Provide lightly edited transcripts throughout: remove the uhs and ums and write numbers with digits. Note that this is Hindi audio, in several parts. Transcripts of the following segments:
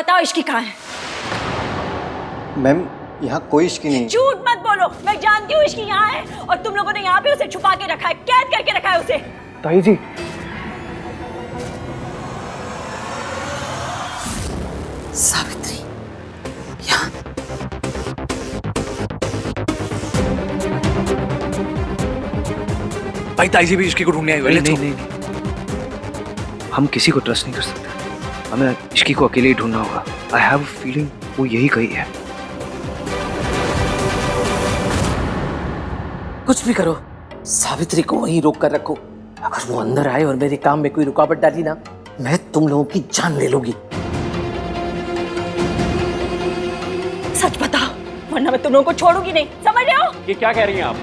बताओ इश्की कहाँ है? मैम यहाँ कोई इश्की नहीं। झूठ मत बोलो, मैं जानती हूँ इश्की यहाँ है और तुम लोगों ने यहाँ पे उसे छुपा के रखा है, कैद करके रखा है उसे। ताई जी, सावित्री यहाँ भाई ताई जी भी इश्की को ढूंढने आई हुई है। नहीं, हम किसी को ट्रस्ट नहीं कर सकते। हमें इश्की को अकेले ही ढूंढना होगा। आई हैव अ फीलिंग वो यही कही है। कुछ भी करो, सावित्री को वहीं रोक कर रखो। अगर वो अंदर आए और मेरे काम में कोई रुकावट डाली ना, मैं तुम लोगों की जान ले लूंगी। सच बताओ, वरना मैं तुम लोगों को छोड़ूंगी नहीं, समझ रहे हो? ये क्या कह रही हैं आप?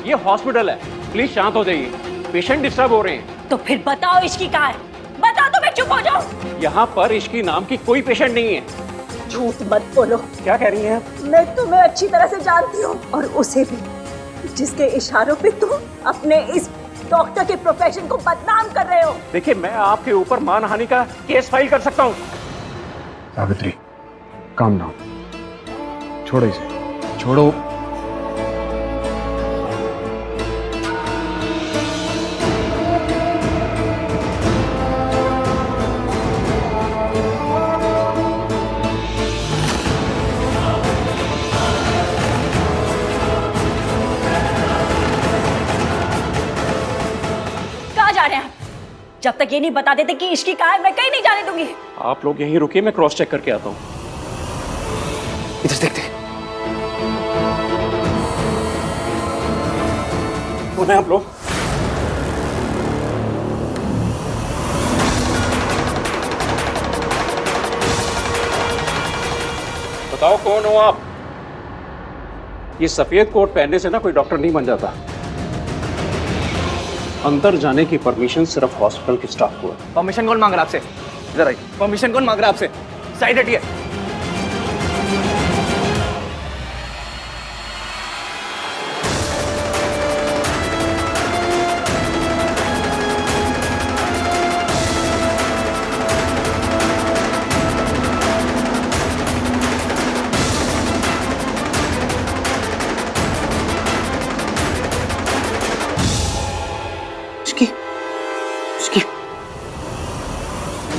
ये हॉस्पिटल है, प्लीज शांत हो जाइए। पेशेंट डिस्टर्ब हो रहे हैं। तो फिर बताओ इश्की कहाँ है? बताओ तो मैं चुप हो जाऊं। यहाँ पर इश्की नाम की कोई पेशेंट नहीं है। झूठ मत बोलो। क्या कह रही हैं आप? मैं तुम्हें अच्छी तरह से जानती हूँ और उसे भी, जिसके इशारों पे तुम अपने इस डॉक्टर के प्रोफेशन को बदनाम कर रहे हो। देखिए, मैं आपके ऊपर मानहानि का केस फाइल कर सकता हूँ। सावित्री, काम डाउन, छोड़ो इसे, छोड़ो। कहाँ जा रहे हैं आप? जब तक ये नहीं बता देते कि इश्की कहाँ है, मैं कहीं नहीं जाने दूंगी। आप लोग यहीं रुकिए, मैं क्रॉस चेक करके आता हूँ। इधर देखते। कौन है आप लोग? बताओ कौन हो आप? ये सफेद कोट पहनने से ना कोई डॉक्टर नहीं बन जाता। अंदर जाने की परमिशन सिर्फ हॉस्पिटल के स्टाफ को है। परमिशन कौन मांग रहा है आपसे? इधर आइए। परमिशन कौन मांग रहा है आपसे? साइड हटिए।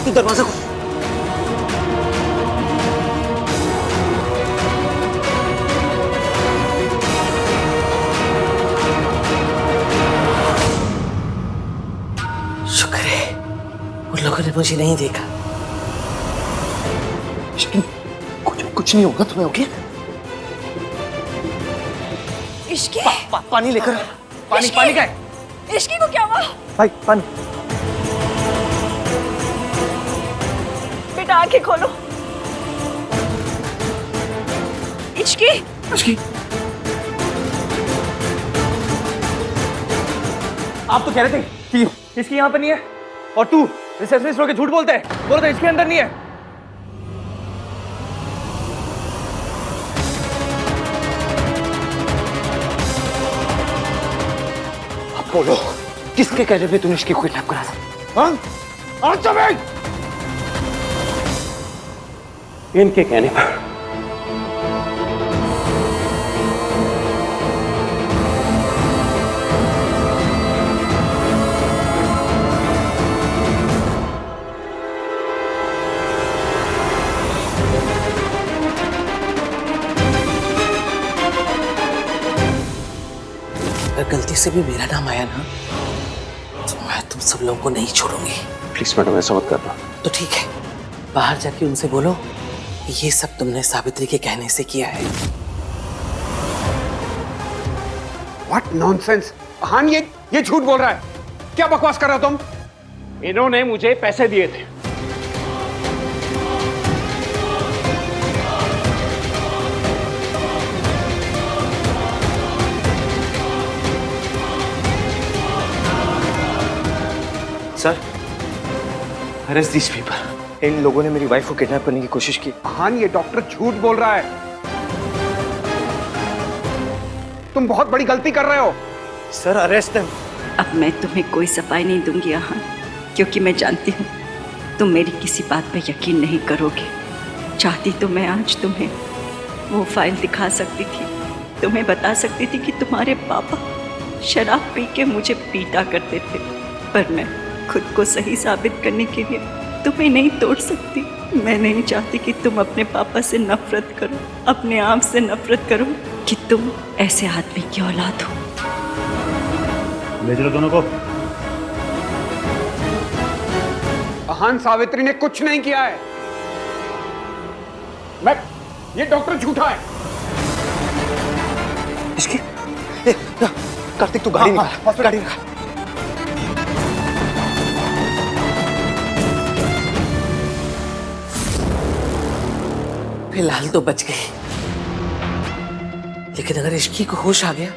तू दरवाजा खोल। शुक्र है उन लोगों ने मुझे नहीं देखा। कुछ नहीं होगा तुम्हें, ओके? इश्की? पानी लेकर। पानी का है। इश्की को क्या हुआ? भाई पानी। बेटा आंखें खोलो। इश्की? इश्की, आप तो कह रहे थे कि इसकी यहाँ पर नहीं है, और तू रिसेप्शनिस्ट होकर झूठ बोलता है। बोला था इसके अंदर नहीं है। अब बोलो, किसके कहने पे तूने इसकी किडनैप करा था? हाँ? इनके कहने पर। अगर गलती से भी मेरा नाम आया ना, तो मैं तुम सब लोगों को नहीं छोड़ूंगी। प्लीज मैडम, ऐसा मत करना। तो ठीक है, बाहर जाके उनसे बोलो कि ये सब तुमने सावित्री के कहने से किया है। What nonsense! हान, ये झूठ बोल रहा है। क्या बकवास कर रहे हो तुम? इन्होंने मुझे पैसे दिए थे। Sir, arrest these people. इन लोगों ने मेरी वाइफ को किडनैप करने की कोशिश की। हान, ये डॉक्टर झूठ बोल रहा है। तुम बहुत बड़ी गलती कर रहे हो। Sir, arrest them. अब मैं तुम्हें कोई सफाई नहीं दूंगी यहाँ, क्योंकि मैं जानती हूँ तुम मेरी किसी बात पर यकीन नहीं करोगे। चाहती तो मैं आज तुम्हें वो फाइल दिखा सकती थी, तुम्हें बता सकती थी कि तुम्हारे पापा शराब पी के मुझे पीटा करते थे, पर मैं खुद को सही साबित करने के लिए तुम्हें नहीं तोड़ सकती। मैं नहीं चाहती कि तुम अपने पापा से नफरत करो, अपने आप से नफरत करो कि तुम ऐसे आदमी की औलाद हो। भेज लो दोनों को। अहान सावित्री ने कुछ नहीं किया है। मैं ये डॉक्टर झूठा है। इसकी कार्तिक तू गाड़ी निकाल, गाड़ी निकाल। फिलहाल तो बच गई, लेकिन अगर इश्की को होश आ गया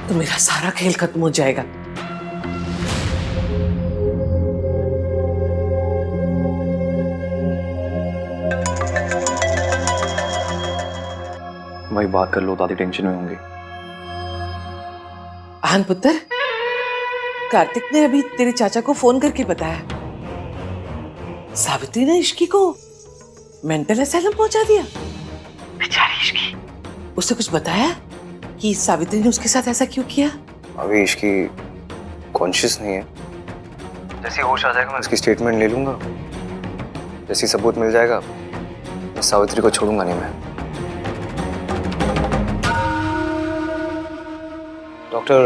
तो मेरा सारा खेल खत्म हो जाएगा। वही बात कर लो, दादी टेंशन में होंगी। आन पुत्र, कार्तिक ने अभी तेरे चाचा को फोन करके बताया सावित्री ने इश्की को मेंटल असाइलम पहुंचा दिया। बेचारी इश्की, उससे कुछ बताया कि सावित्री ने उसके साथ ऐसा क्यों किया? अभी इसकी कॉन्शियस नहीं है। जैसे होश आ जाएगा मैं इसकी स्टेटमेंट ले लूंगा, जैसे सबूत मिल जाएगा मैं सावित्री को छोड़ूंगा नहीं। मैं डॉक्टर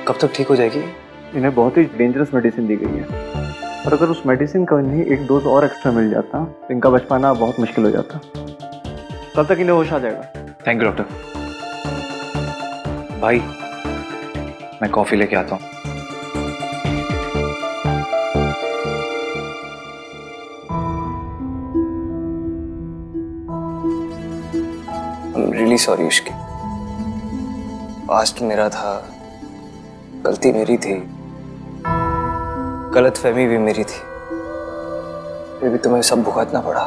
कब तक ठीक हो जाएगी? इन्हें बहुत ही डेंजरस मेडिसिन दी गई है, और अगर उस मेडिसिन का इन्हें एक डोज और एक्स्ट्रा मिल जाता तो इनका बच पाना बहुत मुश्किल हो जाता। कल तक इन्हें होश आ जाएगा। Thank you doctor. भाई मैं कॉफी लेके आता हूँ। I'm really sorry Ishki. Past मेरा था, गलती मेरी थी, गलतफहमी भी मेरी थी, फिर भी तुम्हें सब भुगतना पड़ा।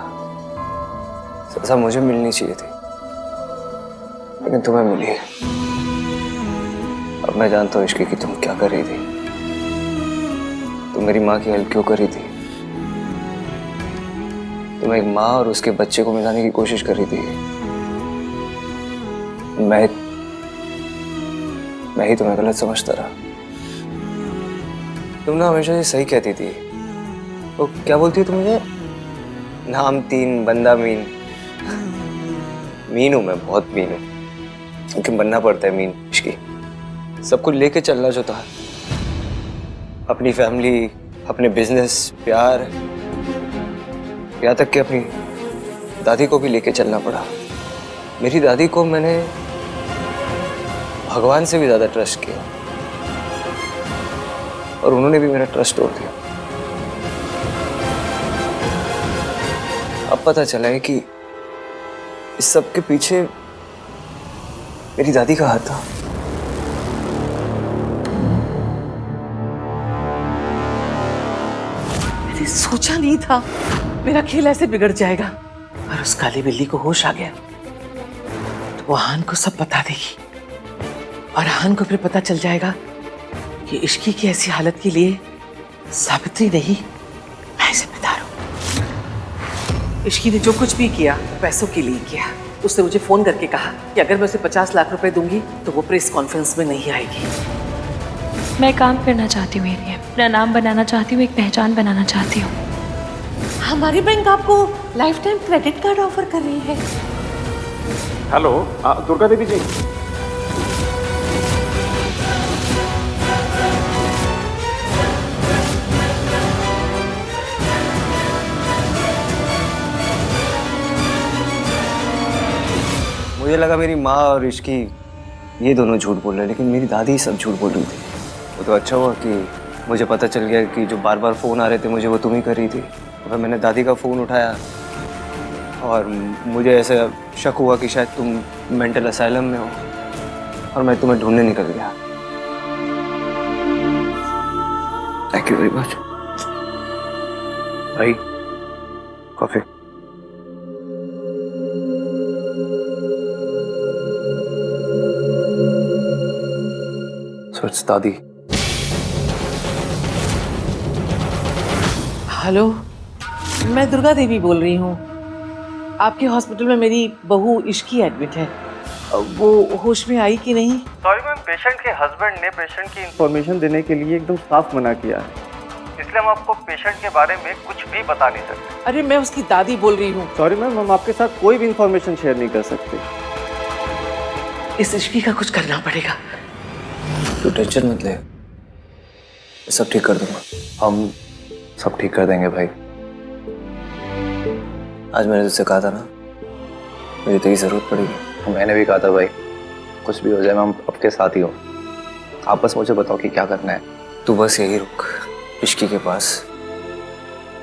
सजा मुझे मिलनी चाहिए थी, लेकिन तुम्हें मिली। अब मैं जानता हूँ इश्की कि तुम क्या कर रही थी। तुम मेरी माँ की हेल्प क्यों कर रही थी? तुम एक माँ और उसके बच्चे को मिलाने की कोशिश कर रही थी। मैं ही तुम्हें गलत समझता रहा। तुम ना हमेशा ये सही कहती थी। तो क्या बोलती तुम मुझे? नाम 3 बंदा मीन। मीन हूं मैं, बहुत मीन हूं, क्योंकि बनना पड़ता है मीन इश्की। सब कुछ लेके चलना जो था, अपनी फैमिली, अपने बिजनेस, प्यार, यहाँ तक कि अपनी दादी को भी लेके चलना पड़ा। मेरी दादी को मैंने भगवान से भी ज्यादा ट्रस्ट किया, और उन्होंने भी मेरा ट्रस्ट तोड़ दिया। अब पता चला है कि इस सब के पीछे मेरी दादी का हाथ था। मैंने सोचा नहीं था मेरा खेल ऐसे बिगड़ जाएगा। और उस काली बिल्ली को होश आ गया तो वो आहान को सब बता देगी, और आहान को फिर पता चल जाएगा कि इश्की की ऐसी हालत के लिए सावित्री नहीं, मैं जिम्मेदार हूं। इश्की ने जो कुछ भी किया पैसों के लिए किया। उसने मुझे फोन करके कहा कि अगर मैं उसे 50 लाख रुपए दूंगी तो वो प्रेस कॉन्फ्रेंस में नहीं आएगी। मैं काम करना चाहती हूँ एरिया, अपना नाम बनाना चाहती हूँ, एक पहचान बनाना चाहती हूँ। हमारी बैंक आपको life time credit card offer कर रही है। हेलो दुर्गा देवी जी। मुझे लगा मेरी माँ और इश्की ये दोनों झूठ बोल रहे हैं, लेकिन मेरी दादी सब झूठ बोल रही थी। वो तो अच्छा हुआ कि मुझे पता चल गया कि जो बार बार फ़ोन आ रहे थे मुझे वो तुम ही कर रही थी। और मैंने दादी का फ़ोन उठाया और मुझे ऐसा शक हुआ कि शायद तुम मेंटल असाइलम में हो, और मैं तुम्हें ढूंढने निकल गया। थैंक यू वेरी मच भाई। कॉफी। So it's दादी। हेलो मैं दुर्गा देवी बोल रही हूँ। आपके हॉस्पिटल में मेरी बहू इश्की एडमिट है। वो होश में आई कि नहीं? सॉरी मैम, पेशेंट के हस्बैंड ने पेशेंट की इंफॉर्मेशन देने के लिए एकदम साफ मना किया है, इसलिए हम आपको पेशेंट के बारे में कुछ भी बता नहीं सकते। अरे मैं उसकी दादी बोल रही हूँ। सॉरी मैम, हम आपके साथ कोई भी इंफॉर्मेशन शेयर नहीं कर सकते। इस इश्की का कुछ करना पड़ेगा। तू टेंशन मत ले, सब ठीक कर दूंगा। हम सब ठीक कर देंगे भाई। आज मैंने तुझसे कहा था ना, मुझे तेरी जरूरत पड़ेगी। मैंने भी कहा था भाई, कुछ भी हो जाए मैं आपके साथ ही हूँ। आप बस मुझे बताओ कि क्या करना है। तू बस यही रुक इश्की के पास,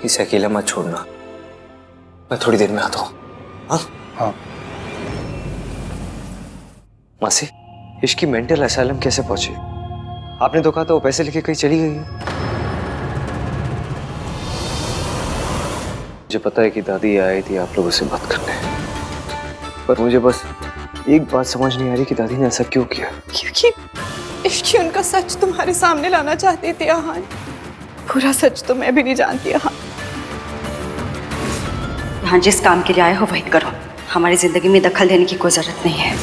इसे अकेला मत छोड़ना। मैं थोड़ी देर में आता हूँ। हाँ हाँ। मासी, इश्की मेंटल असाइलम कैसे पहुंची? आपने तो कहा था वो पैसे लेके कहीं चली गई है। मुझे पता है कि दादी आई थी आप लोगों से बात करने, पर मुझे बस एक बात समझ नहीं आ रही कि दादी ने ऐसा क्यों किया। क्योंकि इश्की उनका सच तुम्हारे सामने लाना चाहते थे आहान। पूरा सच तो मैं भी नहीं जानती आहान। यहाँ जिस काम के लिए आए हो वही करो, हमारी जिंदगी में दखल देने की कोई जरूरत नहीं है।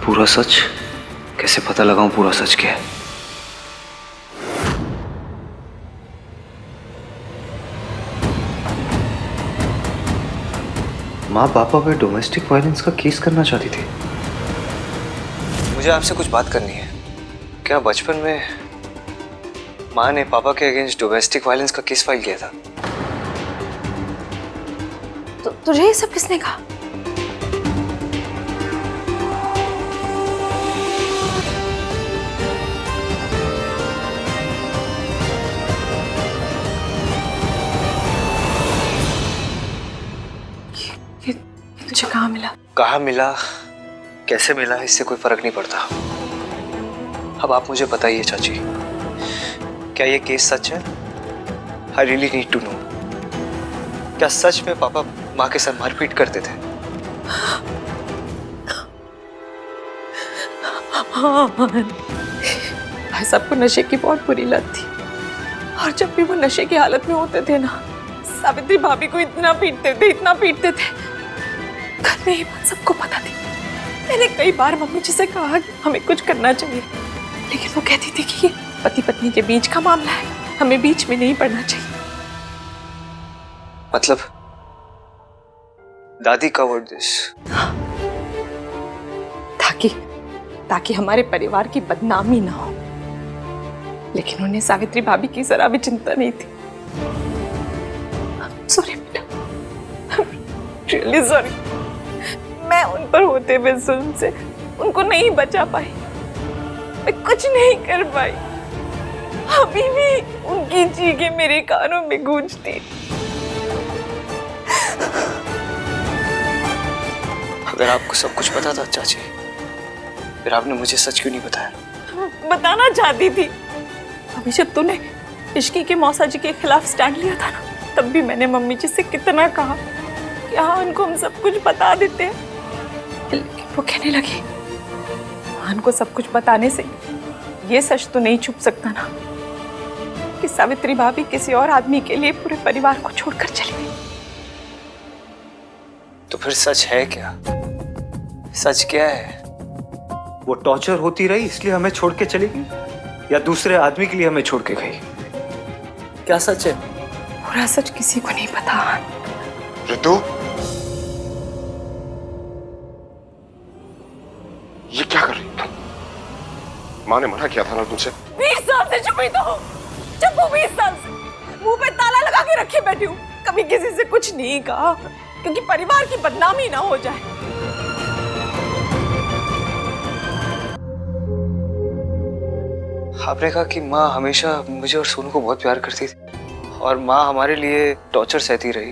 पूरा सच कैसे पता लगाऊं? पूरा सच क्या है? माँ पापा पे डोमेस्टिक वायलेंस का केस करना चाहती थी। मुझे आपसे कुछ बात करनी है। क्या बचपन में माँ ने पापा के अगेंस्ट डोमेस्टिक वायलेंस का केस फाइल किया था? तो तुझे ये सब किसने कहा? तुझे कहाँ मिला? कहाँ मिला, कैसे मिला, इससे कोई फर्क नहीं पड़ता। अब आप मुझे बताइए चाची, क्या ये केस सच है? I really need to know. क्या सच में पापा माँ के साथ मारपीट करते थे? हाँ, भाई साहब को नशे की बहुत बुरी लत थी, और जब भी वो नशे की हालत में होते थे ना, सावित्री भाभी को इतना पीटते थे। घर में ये बात सबको पता थी। मैंने कई बार मम्मी जी से कहा कि हमें कुछ करना चाहिए, लेकिन वो कहती थी कि ये पति पत्नी के बीच का मामला है, हमें बीच में नहीं पड़ना चाहिए। मतलब दादी कवर्ड दिस? ताकि हमारे परिवार की बदनामी ना हो, लेकिन उन्हें सावित्री भाभी की जरा भी चिंता नहीं थी। सॉरी बेटा, रियली सॉरी। मैं उन पर होते हुए जुल्म से उनको नहीं बचा पाई, मैं कुछ नहीं कर पाई। अभी भी उनकी चीखें मेरे कानों में गूंजती। अगर आपको सब कुछ पता था चाची, फिर आपने मुझे सच क्यों नहीं बताया? बताना चाहती थी। अभी जब तूने इश्की के मौसा जी के खिलाफ स्टैंड लिया था ना, तब भी मैंने मम्मी जी से कितना कहा कि हाँ उनको हम सब कुछ बता देते हैं, लेकिन वो कहने लगी आहान को सब कुछ बताने से ये सच तो नहीं छुप सकता ना कि सावित्री भाभी किसी और आदमी के लिए पूरे परिवार को छोड़कर चली गई। तो फिर सच है क्या? सच क्या है? वो टॉर्चर होती रही इसलिए हमें छोड़ के चली गई, या दूसरे आदमी के लिए हमें छोड़ के गई? क्या सच है? पूरा सच किसी को नहीं पता। ऋतु, ये क्या कर रही हो? माँ ने मना किया था ना तुमसे। 20 साल से चुप ही तो हूँ। चुप हूँ 20 साल से, मुंह पे ताला लगा के रखे बैठी हूँ। कभी किसी से कुछ नहीं कहा, क्योंकि परिवार की बदनामी ना हो जाए। आपने कहा कि माँ हमेशा मुझे और सोनू को बहुत प्यार करती थी, और माँ हमारे लिए टॉर्चर सहती रही।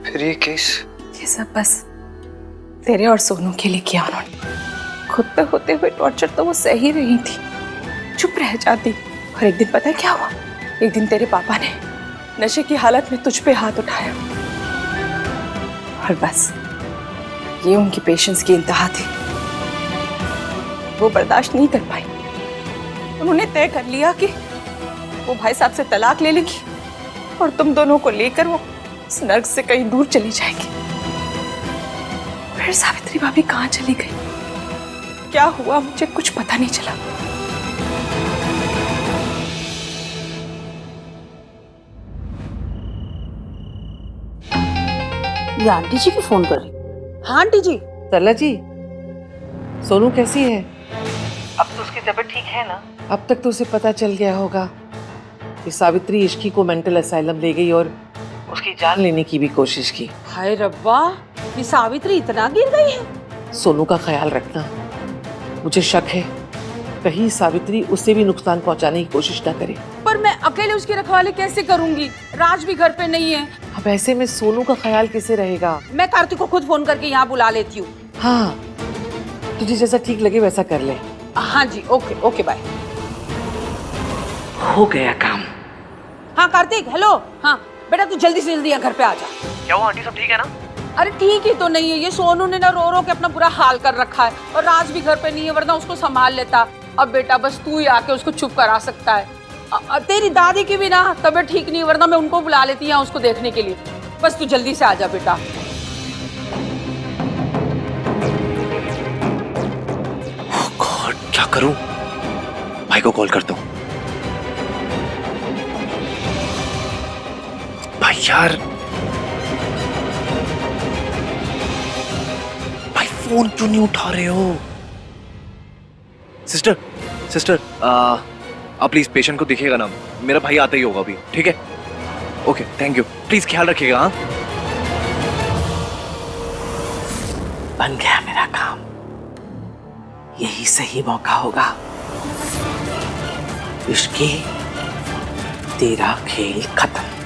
फिर ये केस? ये सब बस तेरे और सोनू के लिए किया उन्होंने। खुद पे होते हुए टॉर्चर तो वो सह ही रही थी, चुप रह जाती। और एक दिन पता है क्या हुआ? एक दिन तेरे पापा ने नशे की हालत में तुझ पे हाथ उठाया, और बस ये उनकी पेशेंस की इंतहा थी। वो बर्दाश्त नहीं कर पाई। उन्होंने तय कर लिया कि वो भाई साहब से तलाक ले लेगी और तुम दोनों को लेकर वो इस नर्क से कहीं दूर चली जाएगी। फिर सावित्री भाभी कहाँ चली गई, क्या हुआ, मुझे कुछ पता नहीं चला। ये आंटी जी की फोन कर रही। हाँ आंटी जी। सरला जी, सोनू कैसी है? अब तो उसकी तबीयत ठीक है ना? अब तक तो उसे पता चल गया होगा कि सावित्री इश्की को मेंटल असाइलम ले गई और उसकी जान लेने की भी कोशिश की। हाय रब्बा, ये सावित्री इतना गिर गई है। सोनू का ख्याल रखना, मुझे शक है कहीं सावित्री उससे भी नुकसान पहुंचाने की कोशिश ना करे। पर मैं अकेले उसकी रखवाली कैसे करूंगी? राज भी घर पे नहीं है। अब ऐसे में सोनू का ख्याल किसे रहेगा? मैं कार्तिक को खुद फोन करके यहाँ बुला लेती हूँ। हाँ, तुझे जैसा ठीक लगे वैसा कर ले। हाँ जी, ओके ओके बाय। हो गया काम। हाँ कार्तिक, हेलो। हाँ बेटा, तू जल्दी से जल्दी यहाँ घर पे आ जा। क्या हुआ आंटी, सब ठीक है ना? अरे ठीक ही तो नहीं है, ये सोनू ने ना रो रो के अपना बुरा हाल कर रखा है और राज भी घर पे नहीं है, वरना उसको संभाल लेता। अब बेटा बस तू ही आके उसको चुप करा सकता है। तेरी दादी की भी ना तबीयत ठीक नहीं है, वरना मैं उनको बुला लेती हूँ उसको देखने के लिए। बस तू जल्दी से आ जा बेटा। गॉड, क्या करूं? भाई को कॉल करता हूं। भाई यार, भाई फोन क्यों नहीं उठा रहे हो? सिस्टर, आप प्लीज पेशेंट को देखिएगा ना, मेरा भाई आता ही होगा अभी, ठीक है? ओके, थैंक यू, प्लीज ख्याल रखिएगा। हाँ, बन गया मेरा काम, यही सही मौका होगा। इश्की, तेरा खेल खत्म।